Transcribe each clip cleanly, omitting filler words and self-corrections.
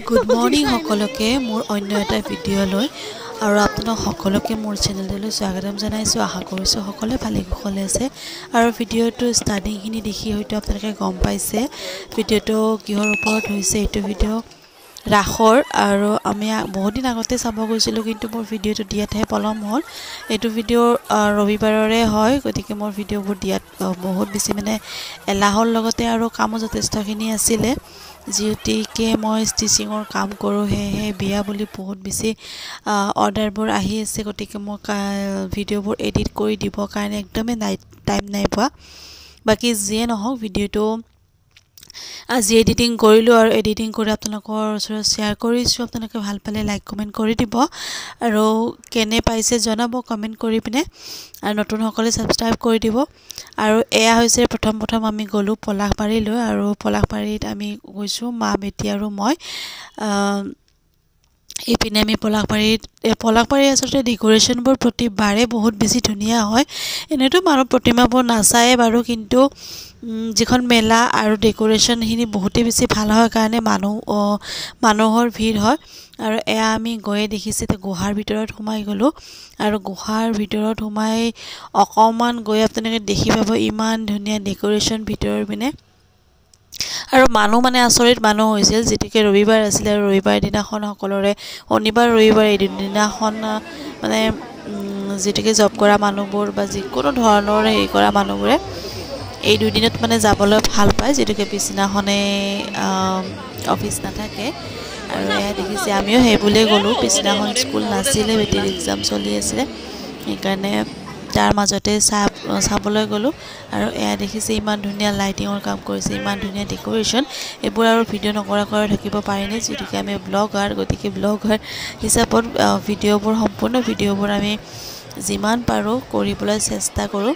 Good morning সকলোকে মোৰ অন্য এটা ভিডিঅ'লৈ আৰু আপোনাক সকলোকে মোৰ চেনেললৈ স্বাগতম জনাইছোঁ। আশা কৰিছোঁ সকলোৱে ভালে কুশলে আছে আৰু ভিডিঅ'টো ষ্টাৰ্টিংখিনি দেখি হয়তো আপোনালোকে গম পাইছে ভিডিঅ'টো কিহৰ ওপৰত হৈছে। এইটো ভিডিঅ' ৰাসৰ আৰু আমি বহুত দিন আগতে চাব গৈছিলোঁ, কিন্তু মোৰ ভিডিঅ'টো দিয়াতহে পলম হ'ল। এইটো ভিডিঅ' ৰবিবাৰৰে হয়, গতিকে মোৰ ভিডিঅ'বোৰ দিয়াত বহুত বেছি এলাহৰ লগতে আৰু কামো যথেষ্টখিনি আছিলে। যিহেতুকে মই ষ্টিচিঙৰ কাম কৰোঁ, সেয়েহে বিয়া বুলি বহুত বেছি অৰ্ডাৰবোৰ আহি আছে, গতিকে মই ভিডিঅ'বোৰ এডিট কৰি দিবৰ কাৰণে একদমেই টাইম নাই পোৱা। বাকী যিয়ে নহওক, ভিডিঅ'টো আজি এডিটিং কৰিলোঁ আৰু এডিটিং কৰি আপোনালোকৰ ওচৰত শ্বেয়াৰ কৰিছোঁ। আপোনালোকে ভাল পালে লাইক কমেণ্ট কৰি দিব আৰু কেনে পাইছে জনাব কমেণ্ট কৰি পিনে, আৰু নতুনসকলে ছাবস্ক্ৰাইব কৰি দিব। আৰু এয়া হৈছে প্ৰথম আমি গ'লোঁ পলাশবাৰীলৈ, আৰু পলাশবাৰীত আমি গৈছোঁ মা বেটি আৰু মই। এইপিনে আমি পলাশবাৰীৰ আচলতে ডেক'ৰেশ্যনবোৰ প্ৰতিবাৰে বহুত বেছি ধুনীয়া হয়। এনেইতো মানুহ প্ৰতিমাবোৰ নাচায়ে বাৰু, কিন্তু যিখন মেলা আৰু ডেক'ৰেশ্যনখিনি বহুতেই বেছি ভাল হয় কাৰণে মানুহৰ ভিৰ হয়। আৰু এয়া আমি গৈয়ে দেখিছে গুহাৰ ভিতৰত সোমাই গ'লোঁ, আৰু গুহাৰ ভিতৰত সোমাই অকণমান গৈ আপোনালোকে দেখি পাব ইমান ধুনীয়া ডেক'ৰেশ্যন ভিতৰৰ পিনে। আৰু মানুহ আচৰিত মানুহ হৈছিল, যিটোকে ৰবিবাৰ আছিলে আৰু ৰবিবাৰ দিনাখন সকলোৰে, শনিবাৰ ৰবিবাৰ এই দুদিনাখন যিটোকে জব কৰা মানুহবোৰ বা যিকোনো ধৰণৰ হেৰি কৰা মানুহবোৰে এই দুদিনত যাবলৈ ভাল পায়, যিটোকে পিছদিনাখনে অফিচ নাথাকে। আৰু এয়া দেখিছে আমিও সেই বুলিয়ে গ'লোঁ। পিছদিনাখন স্কুল নাছিলে, বেটিৰ এক্সাম চলি আছিলে, সেইকাৰণে তাৰ মাজতে চাবলৈ গ'লোঁ। আৰু এয়া দেখিছে ইমান ধুনীয়া লাইটিঙৰ কাম কৰিছে, ইমান ধুনীয়া ডেক'ৰেশ্যন। এইবোৰ আৰু ভিডিঅ' নকৰাকৈ থাকিব পাৰিনে, যিটোকে আমি ব্লগাৰ, গতিকে ব্লগাৰ হিচাপত সম্পূৰ্ণ ভিডিঅ'বোৰ আমি যিমান পাৰোঁ কৰিবলৈ চেষ্টা কৰোঁ।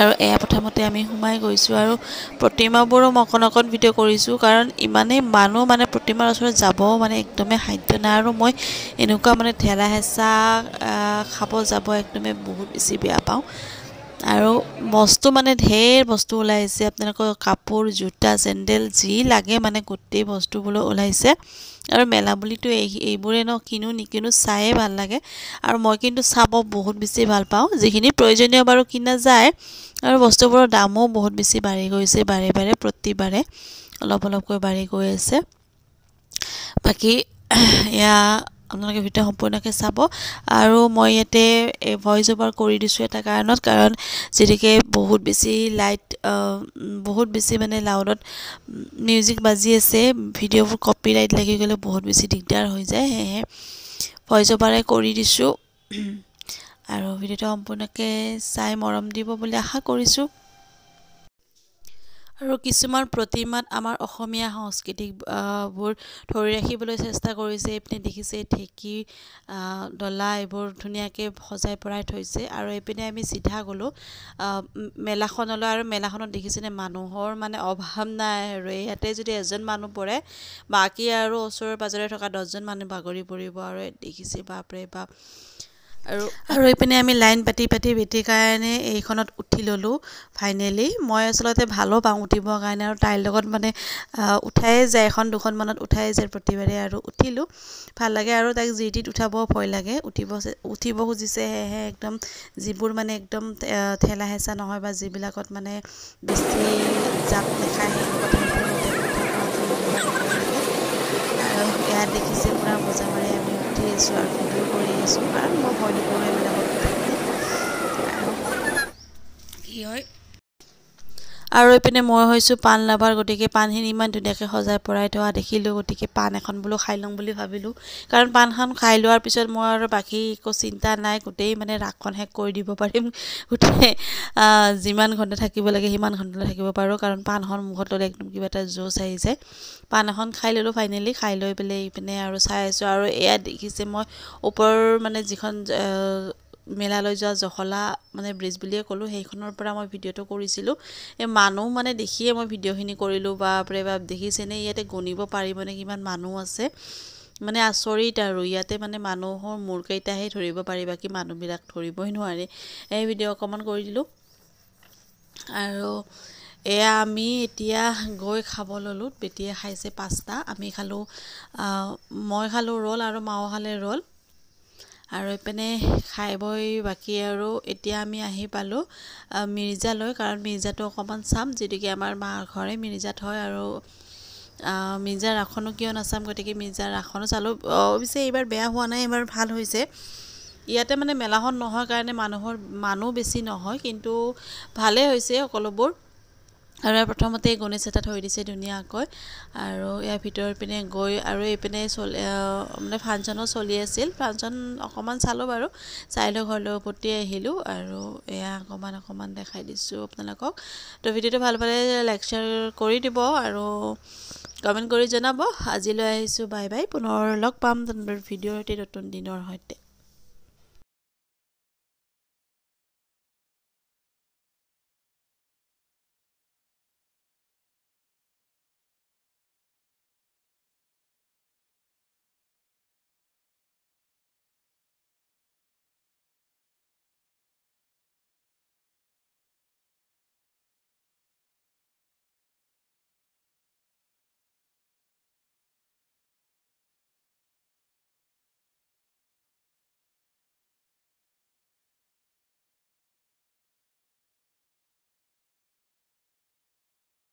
আৰু এয়া প্ৰথমতে আমি সোমাই গৈছোঁ, আৰু প্ৰতিমাবোৰো মই অকণ ভিডিঅ' কৰিছোঁ, কাৰণ ইমানেই মানুহ প্ৰতিমাৰ ওচৰত যাবও একদমেই সাধ্য নাই। আৰু মই এনেকুৱা ঠেলা হেঁচা খাব যাব একদমেই বহুত বেছি বেয়া পাওঁ। আৰু বস্তু ঢেৰ বস্তু ওলাইছে, আপোনালোকৰ কাপোৰ, জোতা, চেণ্ডেল যি লাগে গোটেই বস্তুবোৰ ওলাইছে। আৰু মেলা বুলিতো এইবোৰে কিনো নিকিনো চায়ে ভাল লাগে, আৰু মই কিন্তু চাব বহুত বেছি ভাল পাওঁ। যিখিনি প্ৰয়োজনীয় বাৰু কিনা যায়, আৰু বস্তুবোৰৰ দামো বহুত বেছি বাঢ়ি গৈছে প্ৰতিবাৰে অলপকৈ বাঢ়ি গৈ আছে। বাকী এয়া আপোনালোকে ভিডিঅ' সম্পূৰ্ণকৈ চাব। আৰু মই ইয়াতে ভইচ অভাৰ কৰি দিছোঁ এটা কাৰণত, কাৰণ যিহেতুকে বহুত বেছি লাউডত মিউজিক বাজি আছে, ভিডিঅ'বোৰ কপিৰাইট লাগি গ'লে বহুত বেছি দিগদাৰ হৈ যায়, সেয়েহে ভইচ অভাৰে কৰি দিছোঁ। আৰু ভিডিঅ'টো সম্পূৰ্ণকৈ চাই মৰম দিব বুলি আশা কৰিছোঁ। আৰু কিছুমান প্ৰতিমাত আমাৰ অসমীয়া সংস্কৃতিবোৰ ধৰি ৰাখিবলৈ চেষ্টা কৰিছে। এইপিনে দেখিছে ঢেঁকী, ডলা এইবোৰ ধুনীয়াকৈ সজাই পৰাই থৈছে। আৰু এইপিনে আমি চিধা গ'লোঁ মেলাখনলৈ, আৰু মেলাখনত দেখিছেনে মানুহৰ অভাৱ নাই। আৰু ইয়াতে যদি এজন মানুহ পৰে, বাকী আৰু ওচৰে পাজৰে থকা 10জন মানুহ বাগৰি পৰিব। আৰু দেখিছে বাপৰে বাপ। আৰু এইপিনে আমি লাইন পাতি বেটিৰ কাৰণে এইখনত উঠি ল'লোঁ ফাইনেলি। মই আচলতে ভালো পাওঁ উঠিবৰ কাৰণে, আৰু তাইৰ লগত উঠাই যায়, এখন দুখনমানত উঠাই যায় প্ৰতিবাৰে, আৰু উঠিলোঁ, ভাল লাগে। আৰু তাইক জিটিত উঠাব ভয় লাগে, উঠিব খুজিছে, সেয়েহে একদম যিবোৰ একদম ঠেলা হেঁচা নহয় বা যিবিলাকত বেছি জাপ নেখায় সেনেকুৱা ঠাইবোৰ আৰু ইয়াত দেখিছে পূৰা মজা মাৰি আমি উঠি আছোঁ আৰু ভিডিঅ' কৰি আছোঁ, কাৰণ মই ভয় নকৰোঁ এইবিলাকত উঠিবলৈ। আৰু কি হয়, আৰু এইপিনে মই হৈছোঁ পাণ লাভাৰ, গতিকে পাণখিনি ইমান ধুনীয়াকৈ সজাই পৰাই থোৱা দেখিলোঁ, গতিকে পাণ এখন বোলো খাই লওঁ বুলি ভাবিলোঁ। কাৰণ পাণখন খাই লোৱাৰ পিছত মই আৰু বাকী একো চিন্তা নাই, গোটেই ৰাসখন শেষ কৰি দিব পাৰিম। গোটেই যিমান ঘণ্টা থাকিব লাগে সিমান ঘণ্টা থাকিব পাৰোঁ, কাৰণ পাণখন মুখত ল'লে একদম কিবা এটা জোচ আহি যায়। পাণ এখন খাই ল'লোঁ ফাইনেলি, খাই লৈ পেলাই এইপিনে আৰু চাই আছোঁ। আৰু এয়া দেখিছে মই ওপৰৰ যিখন মেলালৈ যোৱা জখলা ব্ৰিজ বুলিয়ে ক'লোঁ, সেইখনৰ পৰা মই ভিডিঅ'টো কৰিছিলোঁ। এই মানুহ দেখিয়ে মই ভিডিঅ'খিনি কৰিলোঁ। বাপৰে বাপ, দেখিছেনে ইয়াতে গণিব পাৰিবনে কিমান মানুহ আছে, আচৰিত। আৰু ইয়াতে মানুহৰ মূৰকেইটাহে ধৰিব পাৰি, বাকী মানুহবিলাক ধৰিবই নোৱাৰে। এই ভিডিঅ' অকণমান কৰি দিলোঁ। আৰু এয়া আমি এতিয়া গৈ খাব ল'লোঁ। বেটিয়ে খাইছে পাস্তা, আমি খালোঁ মই খালোঁ ৰোল আৰু মাও খালে ৰোল। আৰু এইপিনে খাই বৈ বাকী আৰু এতিয়া আমি আহি পালোঁ মিৰ্জালৈ, কাৰণ মিৰ্জাটো অকণমান চাম, যিটোকে আমাৰ মাৰ ঘৰে মিৰ্জাত হয়। আৰু মিৰ্জাৰ ৰাসনো কিয় নাচাম, গতিকে মিৰ্জাৰ ৰাসনো চালোঁ। অৱশ্যে এইবাৰ বেয়া হোৱা নাই, এইবাৰ ভাল হৈছে। ইয়াতে মানে মেলাখন নহয় কাৰণে মানুহ বেছি নহয়, কিন্তু ভালেই হৈছে সকলোবোৰ। আৰু ইয়াৰ প্ৰথমতে গণেশ এটা থৈ দিছে ধুনীয়াকৈ, আৰু ইয়াৰ ভিতৰ পিনে গৈ আৰু এইপিনে মানে ফাংচনো চলি আছিল। ফাংচন অকণমান চালোঁ বাৰু, চাই লৈ ঘৰলৈ উভতি আহিলোঁ। আৰু এয়া অকণমান দেখাই দিছোঁ আপোনালোকক। তো ভিডিঅ'টো ভাল পালে লাইক শ্বেয়াৰ কৰি দিব আৰু কমেণ্ট কৰি জনাব। আজিলৈ আহিছোঁ, বাই বাই। পুনৰ লগ পাম নতুন ভিডিঅ'ৰ সৈতে, নতুন দিনৰ সৈতে।